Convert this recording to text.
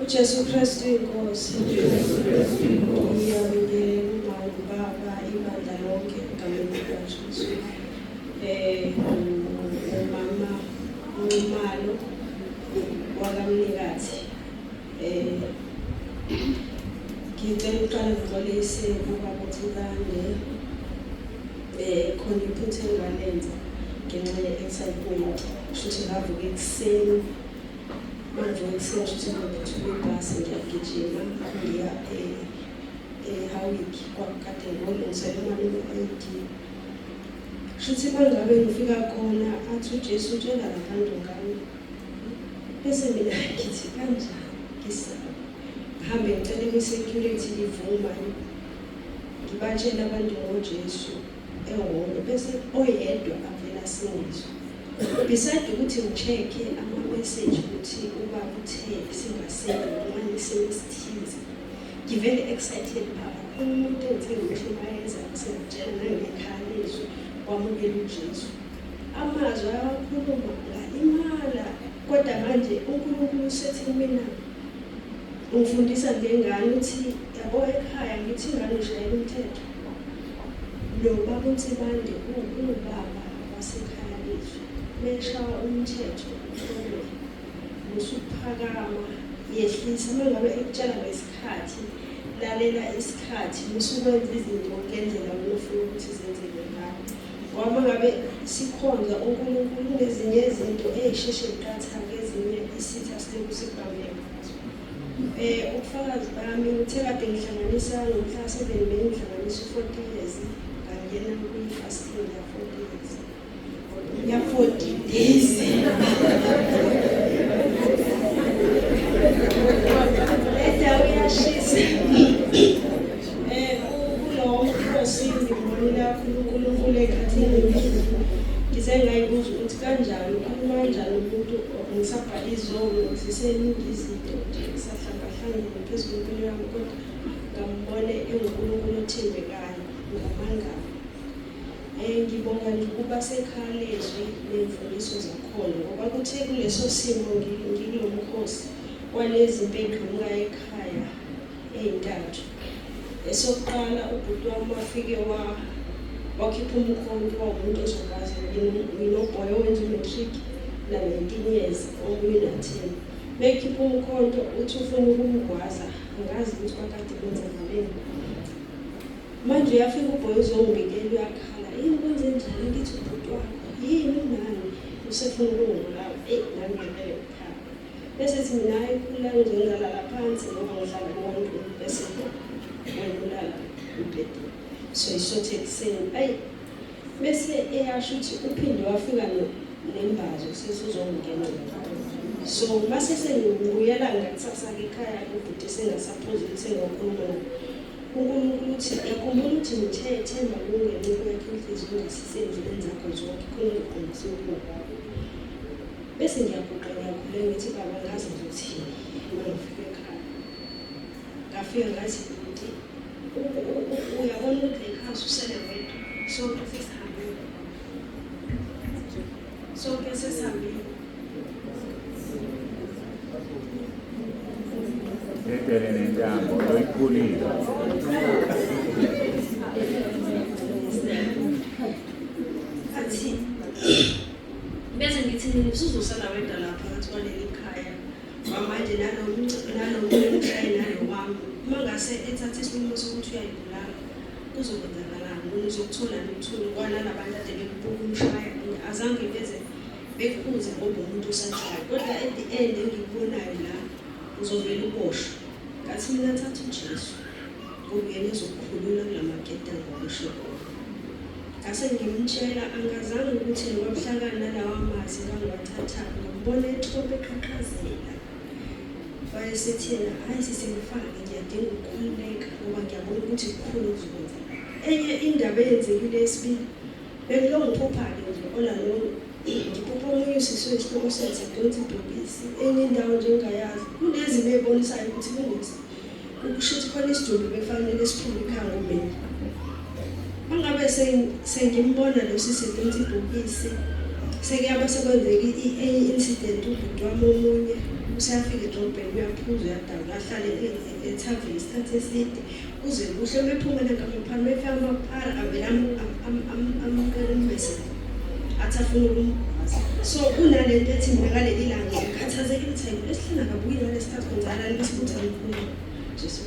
Jesu Kristu inkosi. Ngiyabingelela Baba ibandla lonke egameni likaJesu. Umama uNxumalo wakamnikazi. Ngicela uqala ngixolise ubaba uThibane. Khona iphutha engalenza ngenxa ye-excitement. Kushuthi ngavuka ekuseni. Manje ekuseni kushuthi ngithole ibhasi ngiyagijima ngiya eHawiki kwakade ngolungisela imali ye-ID. Kushuthi mangabe ngifika khona athi uJesu utshela labantu ngami. Bese mina ngithi kanjani ngisaba. Ngihambe ngicela i-security livuma ngibatshela abantu ngoJesu ehholo bese oyedwa avela singizwe. Beside ukuthi ngicheck-e ama-message ukuthi ubaba uthe singasekho noma nesithize. Ngivele excited baba. Umuntu engithe ngimhlumayeza ngisengitshela nangekhaliso wamukela uJesu. Amazwi ayakhuluma ngalimala kodwa manje uNkulunkulu usethi mina ungifundisa ngengane ukuthi yabo ekhaya ngithi ingane ishayela umthetho. Lo baba uThibande ubaba wasekhaya lethu. Meshawa umthetho usuphakama yehlisa mangabe ekutshela ngesikhathi lalela isikhathi usukwenza izinto ngendlela ofuna ukuthi zenzeke ngayo. Ngoba ngabe sikhonza uNkulunkulu ngezinye izinto ezisheshe ziqatha ngezinye isitha sileku sibambeka. Ubufakazi bami uthe kade ngihlanganisa ngomhla 7 ngihlanganisa 40 years ngangena kwi-fasting ya 40 years. Ya 40 days. Leta uyashisa. Kulo mkhosi ngibonile uNkulunkulu ekhathini ngisengayibuza ukuthi kanjani ukhuluma kanjani umuntu ngisabhala izolo siseningi izinto nje ngisahlangahlange phezulu kwempilo yami kodwa ngambone uNkulunkulu othembekayo ngamangala. Ngibonga nje ukuba sekhaya lezwi nemfundiso zakhona ngoba kuthe kuleso simo ngikulo mkhosi kwalezi impenduluka ekhaya ezintathu. Esokuqala ubhuti wami wafike wakhipha umkhonto womuntu ozokwazi nginobhoyo owenza umatric na 19 years omunye na 10. Bekhipha umkhonto uthi ufuna ukumgwaza angazi ukuthi kwakade kwenzakaleni. Manje yafika ubhoyo uzongibikela uyakhala yini kwenze njani ngithi ubhuti wakho yini nani usefuna ukungibulala nangempela ekhaya. Bese sithi mina ikhula ngizolala phansi ngoba ngihlala kwaNtu bese ngiyolala ubhedi. So isothe ekuseni bese eyasho ukuthi uphinde wafika nembazo sesuzongena. So mase sengibuyela ngakusasa ekhaya ubhuti sengasaphozi ukuthi ngokhuluma uNkulunkulu uthi yakhumbula ukuthi ngithemba kungenqiko yakhe inhliziyo ungasisenzeni zakho zonke khona uqondisa ukuba. Bese ngiyaguqa ngiyakhuleka ngithi baba ngazi ukuthi mangifika ekhaya. Ngafika ngathi ukuthi uyabona ukuthi ekhaya usele wedwa sonke sesihambile. Sonke sesihambile. Letele nentambo oyikhulile. Athi bese ngithi usuzosala wedwa lapha ngathi kwaleli khaya. Manje nalo mshayeli nalo wami mangase ethatha isinqumo sokuthi uyayibulala kuzokwenzakalani uzokuthola nokuthula kwanala abantu ade bekubuka umshaya azange beze bekuze ngoba umuntu usanjalo kodwa at the end engikubonayo la uzovela uboshwe. Ngathi mina thatha uJesu kuyena ezokukhulula kulamaketango ngokusho. Ngase ngimtshela angazange ukuthi ngobuhlakani nalawa amazi ngangiwathatha ngibona ethobe eqhaqhazela. Wayesethena hayi sisengifaka ngiyadinga ukukhululeka ngoba ngiyabona ukuthi kukhulu ukuzokwenza. Enye indaba eyenzekile esibili bekulo ngiphupha-ke nje olalo ngiphupha omunye usisi wesihloko sethu edonsa ibhokisi enye indawo nje engayazi kunezi bebonisayo ukuthi kungozi ukushuthi khona isidumbu befanele siphume ekhaya ngomeni. Mangabe sengimbona lo sisi edonsa ibhokisi sekuyaba sekwenzeka i-incident ubhuti wami omunye useyafika edrobheni uyaphuza uyadawula ahlale ethaveni isikhathi eside kuze kuhle mephuma nankaphana mefika amaphara avele amukela ummese athi afuna ukumgwaza. So kunalento ethi mina ngaleli langa ngikhathazekile ukuthi esihlala kabuyi ngalesi sikhathi kwenzakalani bese kuthi angifuni Jesu.